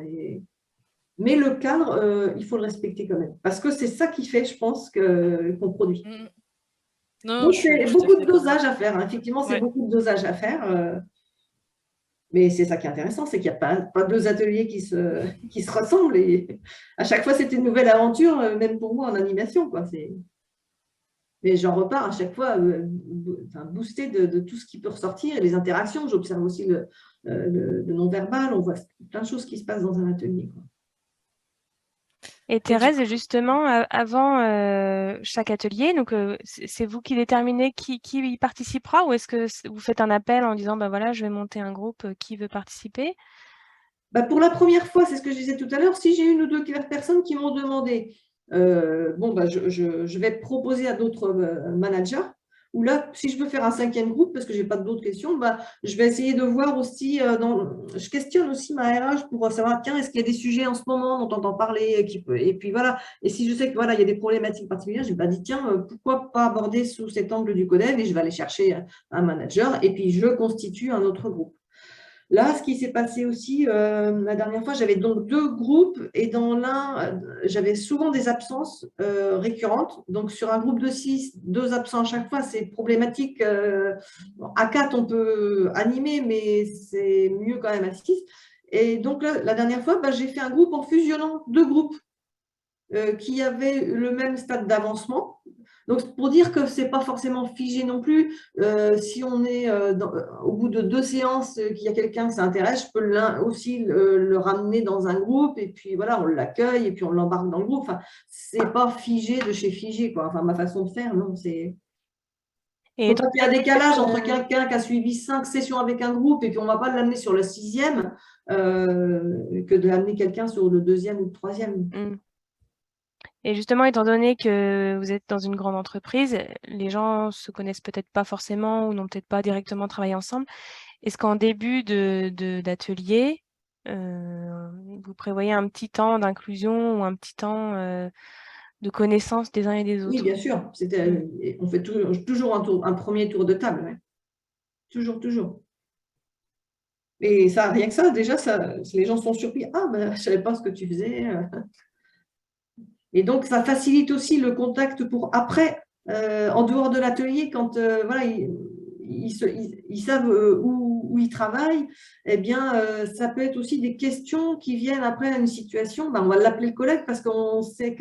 Speaker 1: Mais le cadre, il faut le respecter quand même. Parce que c'est ça qui fait, je pense, qu'on produit. Donc, c'est beaucoup de dosage à faire, hein. Effectivement, c'est beaucoup de dosage à faire. Mais c'est ça qui est intéressant, c'est qu'il n'y a pas 2 ateliers qui se ressemblent. Et à chaque fois, c'était une nouvelle aventure, même pour moi en animation, quoi. Mais j'en repars à chaque fois boosté de tout ce qui peut ressortir et les interactions. J'observe aussi le non-verbal. On voit plein de choses qui se passent dans un atelier, quoi.
Speaker 2: Et Thérèse, justement, avant chaque atelier, donc c'est vous qui déterminez qui y participera, ou est-ce que vous faites un appel en disant voilà, je vais monter un groupe, qui veut participer?
Speaker 1: Pour la première fois, c'est ce que je disais tout à l'heure, si j'ai une ou 2 personnes qui m'ont demandé, je vais proposer à d'autres managers. Ou là, si je veux faire un 5e groupe, parce que je n'ai pas d'autres questions, je vais essayer de voir aussi, je questionne aussi ma RH pour savoir, tiens, est-ce qu'il y a des sujets en ce moment dont on entend parler et puis voilà. Et si je sais que voilà, il y a des problématiques particulières, je vais dire, tiens, pourquoi pas aborder sous cet angle du codev, et je vais aller chercher un manager, et puis je constitue un autre groupe. Là, ce qui s'est passé aussi, la dernière fois, j'avais donc 2 groupes et dans l'un, j'avais souvent des absences récurrentes. Donc, sur un groupe de 6, 2 absents à chaque fois, c'est problématique. À 4, on peut animer, mais c'est mieux quand même à 6. Et donc, là, la dernière fois, j'ai fait un groupe en fusionnant 2 groupes qui avaient le même stade d'avancement. Donc, pour dire que ce n'est pas forcément figé non plus, si on est au bout de 2 séances, qu'il y a quelqu'un qui s'intéresse, je peux aussi le ramener dans un groupe et puis voilà, on l'accueille et puis on l'embarque dans le groupe. Enfin, ce n'est pas figé de chez figé, quoi. Enfin, ma façon de faire, non, c'est… Donc, quand il y a un décalage entre quelqu'un qui a suivi 5 sessions avec un groupe et puis on ne va pas l'amener sur le 6e que de l'amener quelqu'un sur le 2e ou le 3e.
Speaker 2: Et justement, étant donné que vous êtes dans une grande entreprise, les gens se connaissent peut-être pas forcément ou n'ont peut-être pas directement travaillé ensemble. Est-ce qu'en début d'atelier, vous prévoyez un petit temps d'inclusion ou un petit temps de connaissance des uns et des autres?
Speaker 1: Oui, bien sûr. On fait toujours un premier tour de table. Ouais. Toujours. Et ça, rien que ça, déjà, les gens sont surpris. Ah, je ne savais pas ce que tu faisais. Et donc, ça facilite aussi le contact pour après, en dehors de l'atelier, quand voilà, ils savent où ils travaillent, eh bien, ça peut être aussi des questions qui viennent après à une situation. On va l'appeler le collègue parce qu'on sait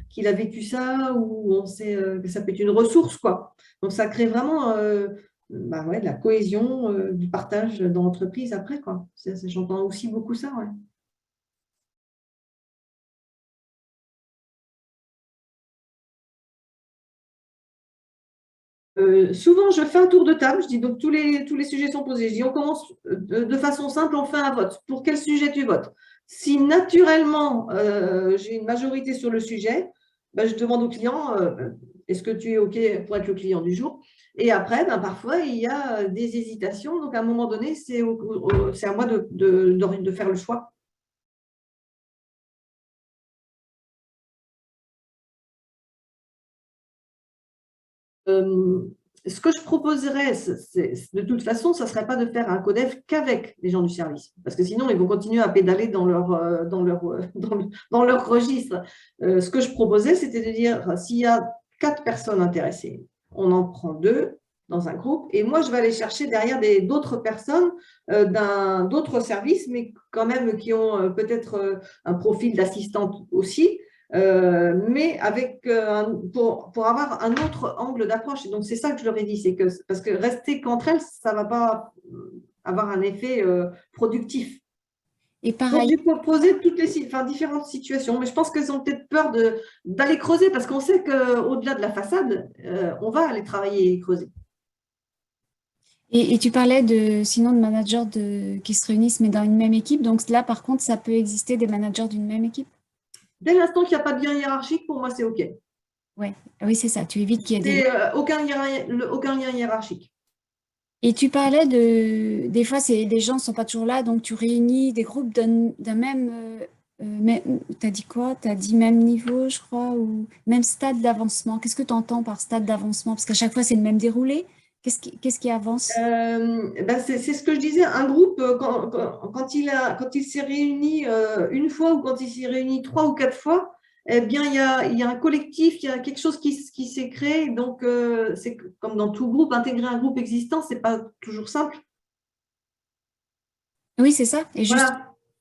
Speaker 1: qu'il a vécu ça ou on sait que ça peut être une ressource, quoi. Donc, ça crée vraiment de la cohésion, du partage dans l'entreprise après, quoi. J'entends aussi beaucoup ça, ouais. Souvent, je fais un tour de table. Je dis donc tous les sujets sont posés. Je dis on commence de façon simple, on fait un vote. Pour quel sujet tu votes? Si naturellement j'ai une majorité sur le sujet, je demande au client est-ce que tu es OK pour être le client du jour? Et après, parfois, il y a des hésitations. Donc, à un moment donné, c'est à moi de faire le choix. Ce que je proposerais, de toute façon, ça ne serait pas de faire un codef qu'avec les gens du service, parce que sinon, ils vont continuer à pédaler dans leur registre. Ce que je proposais, c'était de dire, s'il y a 4 personnes intéressées, on en prend 2 dans un groupe, et moi, je vais aller chercher derrière d'autres personnes d'autres services, mais quand même qui ont peut-être un profil d'assistante aussi, mais pour avoir un autre angle d'approche. Et donc, c'est ça que je leur ai dit, c'est que parce que rester qu'entre elles, ça ne va pas avoir un effet productif.
Speaker 4: Et pareil.
Speaker 1: Donc, j'ai proposé toutes les différentes situations, mais je pense qu'elles ont peut-être peur d'aller creuser parce qu'on sait qu'au-delà de la façade, on va aller travailler et creuser.
Speaker 4: Et tu parlais sinon de managers qui se réunissent, mais dans une même équipe. Donc là, par contre, ça peut exister des managers d'une même équipe?
Speaker 1: Dès l'instant qu'il n'y a pas de lien hiérarchique, pour moi, c'est OK.
Speaker 4: Ouais. Oui, c'est ça. Tu évites qu'il y ait
Speaker 1: aucun lien hiérarchique.
Speaker 4: Et tu parlais des fois, les gens ne sont pas toujours là, donc tu réunis des groupes d'un même… tu as dit quoi? Tu as dit même niveau, je crois, ou même stade d'avancement. Qu'est-ce que tu entends par stade d'avancement? Parce qu'à chaque fois, c'est le même déroulé. Qu'est-ce qui avance?
Speaker 1: C'est ce que je disais. Un groupe, quand il s'est réuni une fois ou quand il s'est réuni 3 ou 4 fois, eh bien, il y a un collectif, il y a quelque chose qui s'est créé. Donc, c'est comme dans tout groupe, intégrer un groupe existant, ce n'est pas toujours simple.
Speaker 4: Oui, c'est ça. Et juste…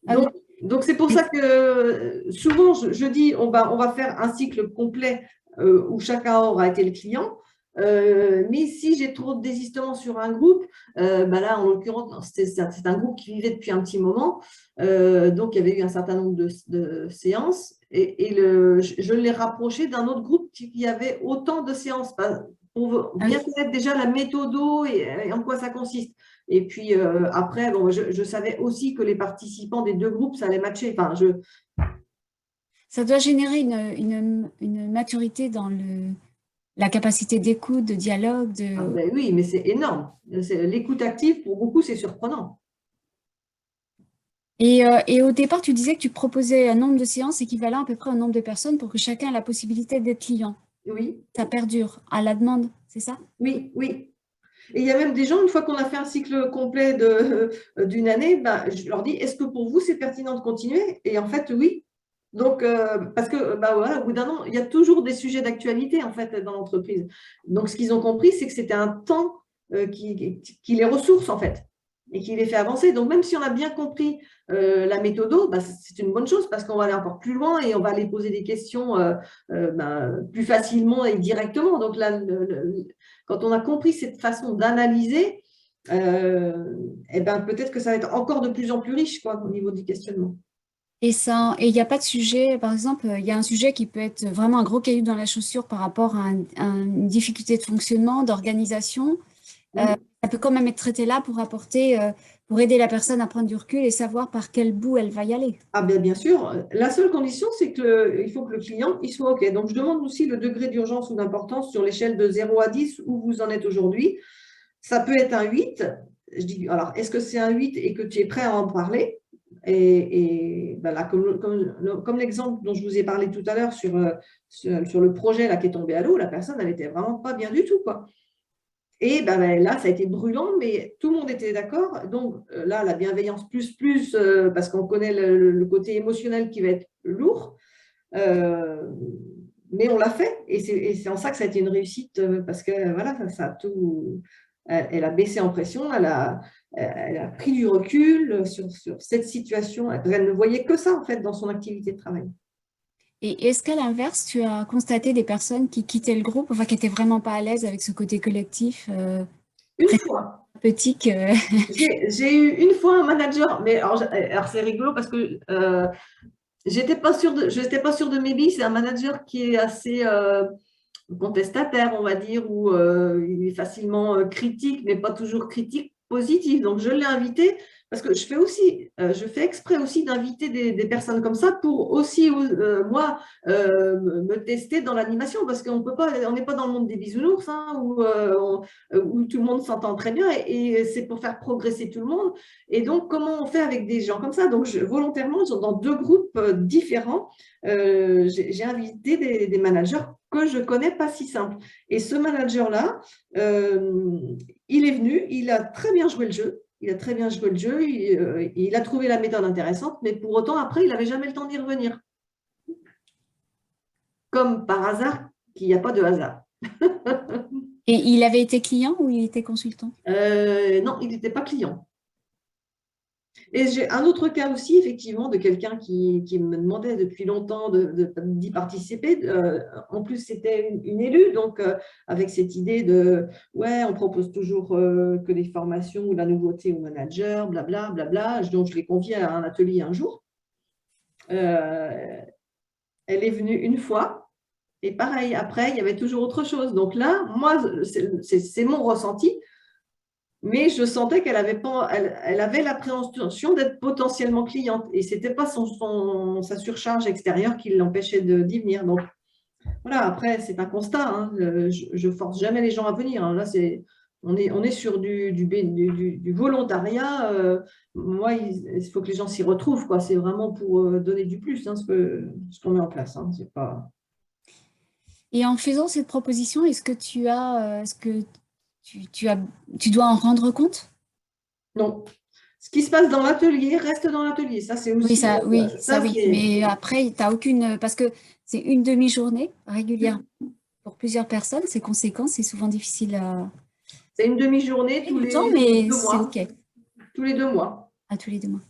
Speaker 1: Voilà. Donc, c'est pour ça que souvent, je dis, on va faire un cycle complet où chacun aura été le client. Mais si j'ai trop de désistement sur un groupe, là, en l'occurrence, c'est un groupe qui vivait depuis un petit moment. Donc, il y avait eu un certain nombre de séances. Et je l'ai rapproché d'un autre groupe qui avait autant de séances pour bien connaître déjà la méthodo et en quoi ça consiste. Et puis après, je savais aussi que les participants des 2 groupes, ça allait matcher. Enfin,
Speaker 4: Ça doit générer une maturité dans la capacité d'écoute, de dialogue.
Speaker 1: Oui, mais c'est énorme. L'écoute active, pour beaucoup, c'est surprenant.
Speaker 4: Et au départ, tu disais que tu proposais un nombre de séances équivalent à peu près au nombre de personnes pour que chacun ait la possibilité d'être client.
Speaker 1: Oui.
Speaker 4: Ça perdure à la demande, c'est ça?
Speaker 1: Oui. Et il y a même des gens, une fois qu'on a fait un cycle complet d'une année, je leur dis, est-ce que pour vous, c'est pertinent de continuer? Et en fait, oui. Donc, parce que voilà, au bout d'un an, il y a toujours des sujets d'actualité en fait dans l'entreprise. Donc, ce qu'ils ont compris, c'est que c'était un temps qui les ressource en fait et qui les fait avancer. Donc, même si on a bien compris la méthode, c'est une bonne chose parce qu'on va aller encore plus loin et on va aller poser des questions plus facilement et directement. Donc, là, quand on a compris cette façon d'analyser, peut-être que ça va être encore de plus en plus riche quoi, au niveau du questionnement.
Speaker 4: Et il n'y a pas de sujet, par exemple, il y a un sujet qui peut être vraiment un gros caillou dans la chaussure par rapport à une difficulté de fonctionnement, d'organisation. Ça peut quand même être traité là pour apporter, pour aider la personne à prendre du recul et savoir par quel bout elle va y aller.
Speaker 1: Ah bien sûr, la seule condition, c'est qu'il faut que le client il soit OK. Donc, je demande aussi le degré d'urgence ou d'importance sur l'échelle de 0 à 10 où vous en êtes aujourd'hui. Ça peut être un 8. Je dis, alors, est-ce que c'est un 8 et que tu es prêt à en parler? Et là, comme l'exemple dont je vous ai parlé tout à l'heure sur le projet là, qui est tombé à l'eau, la personne, elle n'était vraiment pas bien du tout, quoi. Et là, ça a été brûlant, mais tout le monde était d'accord. Donc là, la bienveillance plus, parce qu'on connaît le côté émotionnel qui va être lourd. Mais on l'a fait. Et c'est en ça que ça a été une réussite, parce que voilà, ça a tout. Elle a baissé en pression, elle a pris du recul sur cette situation. Elle ne voyait que ça, en fait, dans son activité de travail.
Speaker 4: Et est-ce qu'à l'inverse, tu as constaté des personnes qui quittaient le groupe, enfin qui n'étaient vraiment pas à l'aise avec ce côté collectif
Speaker 1: Une fois.
Speaker 4: Petit que...
Speaker 1: J'ai eu une fois un manager, mais alors c'est rigolo parce que j'étais pas sûre de mes billes. C'est un manager qui est assez contestataire, on va dire, ou il est facilement critique, mais pas toujours critique positive. Donc, je l'ai invité parce que je fais exprès aussi d'inviter des personnes comme ça pour aussi, moi, me tester dans l'animation parce qu'on peut pas, on n'est pas dans le monde des bisounours hein, où tout le monde s'entend très bien et c'est pour faire progresser tout le monde. Et donc, comment on fait avec des gens comme ça? Donc, volontairement, dans 2 groupes différents, j'ai invité des managers que je ne connais pas si simple. Et ce manager-là, il est venu, il a très bien joué le jeu. Il a trouvé la méthode intéressante, mais pour autant, après, il n'avait jamais le temps d'y revenir. Comme par hasard, qu'il n'y a pas de hasard.
Speaker 4: Et il avait été client ou il était consultant?
Speaker 1: Non, il n'était pas client. Et j'ai un autre cas aussi, effectivement, de quelqu'un qui me demandait depuis longtemps d'y participer. En plus, c'était une élue, donc avec cette idée de « ouais, on propose toujours que des formations ou la nouveauté au manager, blabla, blabla ». Donc, je l'ai conviée à un atelier un jour. Elle est venue une fois. Et pareil, après, il y avait toujours autre chose. Donc là, moi, c'est mon ressenti. Mais je sentais qu'elle avait l'appréhension d'être potentiellement cliente. Et ce n'était pas sa surcharge extérieure qui l'empêchait d'y venir. Donc, voilà, après, c'est un constat. Hein. Je ne force jamais les gens à venir. Hein. Là, on est sur du volontariat. Moi, il faut que les gens s'y retrouvent. C'est vraiment pour donner du plus, hein, ce qu'on met en place. Hein. C'est pas...
Speaker 4: Et en faisant cette proposition, est-ce que tu dois en rendre compte?
Speaker 1: Non. Ce qui se passe dans l'atelier reste dans l'atelier. Ça, c'est aussi.
Speaker 4: Oui, ça, oui. Mais après, tu n'as aucune. Parce que c'est une demi-journée régulière pour plusieurs personnes. C'est conséquent, c'est souvent difficile à.
Speaker 1: C'est une demi-journée tous les 2 mois.
Speaker 4: OK.
Speaker 1: Tous les 2 mois.
Speaker 4: À tous les 2 mois.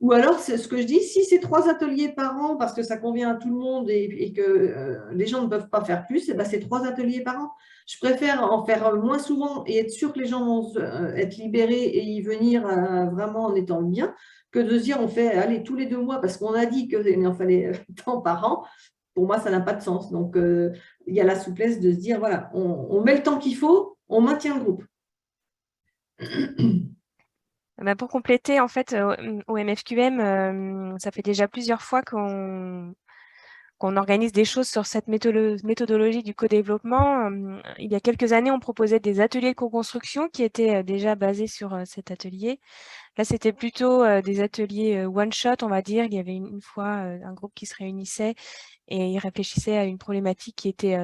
Speaker 1: Ou alors, c'est ce que je dis, si c'est 3 ateliers par an, parce que ça convient à tout le monde et que les gens ne peuvent pas faire plus, c'est 3 ateliers par an. Je préfère en faire moins souvent et être sûr que les gens vont être libérés et y venir vraiment en étant bien, que de se dire on fait allez, tous les 2 mois parce qu'on a dit qu'il en fallait tant par an. Pour moi, ça n'a pas de sens. Donc, il y a la souplesse de se dire voilà, on met le temps qu'il faut, on maintient le groupe.
Speaker 2: Pour compléter, en fait, au MFQM, ça fait déjà plusieurs fois qu'on organise des choses sur cette méthodologie du co-développement. Il y a quelques années, on proposait des ateliers de co-construction qui étaient déjà basés sur cet atelier. Là, c'était plutôt des ateliers one-shot, on va dire. Il y avait une fois un groupe qui se réunissait et il réfléchissait à une problématique qui était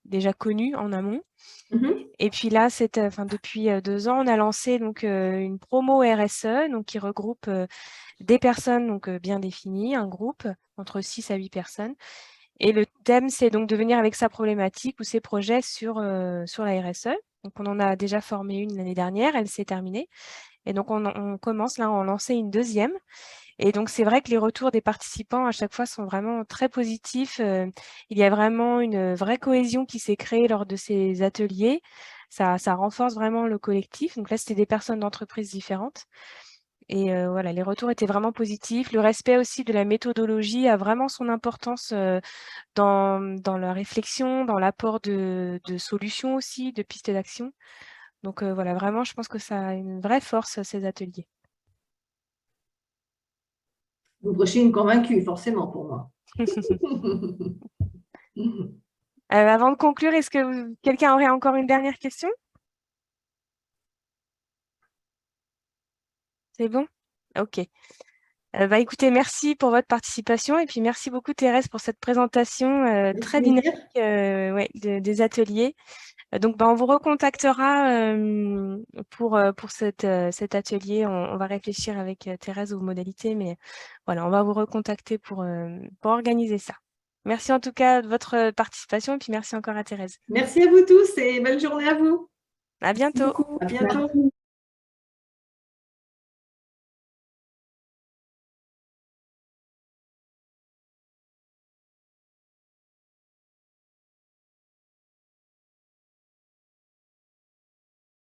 Speaker 2: déjà connus en amont.
Speaker 1: Mhm.
Speaker 2: Et puis là, depuis 2 ans, on a lancé donc, une promo RSE donc, qui regroupe des personnes donc, bien définies, un groupe entre 6 à 8 personnes. Et le thème, c'est donc de venir avec sa problématique ou ses projets sur la RSE. Donc, on en a déjà formé une l'année dernière, elle s'est terminée. Et donc, on commence là à en lancer une deuxième. Et donc, c'est vrai que les retours des participants à chaque fois sont vraiment très positifs. Il y a vraiment une vraie cohésion qui s'est créée lors de ces ateliers. Ça renforce vraiment le collectif. Donc là, c'était des personnes d'entreprises différentes. Et voilà, les retours étaient vraiment positifs. Le respect aussi de la méthodologie a vraiment son importance dans la réflexion, dans l'apport de solutions aussi, de pistes d'action. Donc voilà, vraiment, je pense que ça a une vraie force, ces ateliers.
Speaker 1: Vous prêchez une convaincue, forcément, pour moi.
Speaker 2: Avant de conclure, est-ce que quelqu'un aurait encore une dernière question? C'est bon? Ok. Écoutez, merci pour votre participation et puis merci beaucoup Thérèse pour cette présentation très dynamique des ateliers. Donc, on vous recontactera pour cet atelier. On va réfléchir avec Thérèse aux modalités, mais voilà, on va vous recontacter pour organiser ça. Merci en tout cas de votre participation et puis merci encore à Thérèse.
Speaker 1: Merci à vous tous et belle journée à vous.
Speaker 2: À bientôt.
Speaker 1: À bientôt.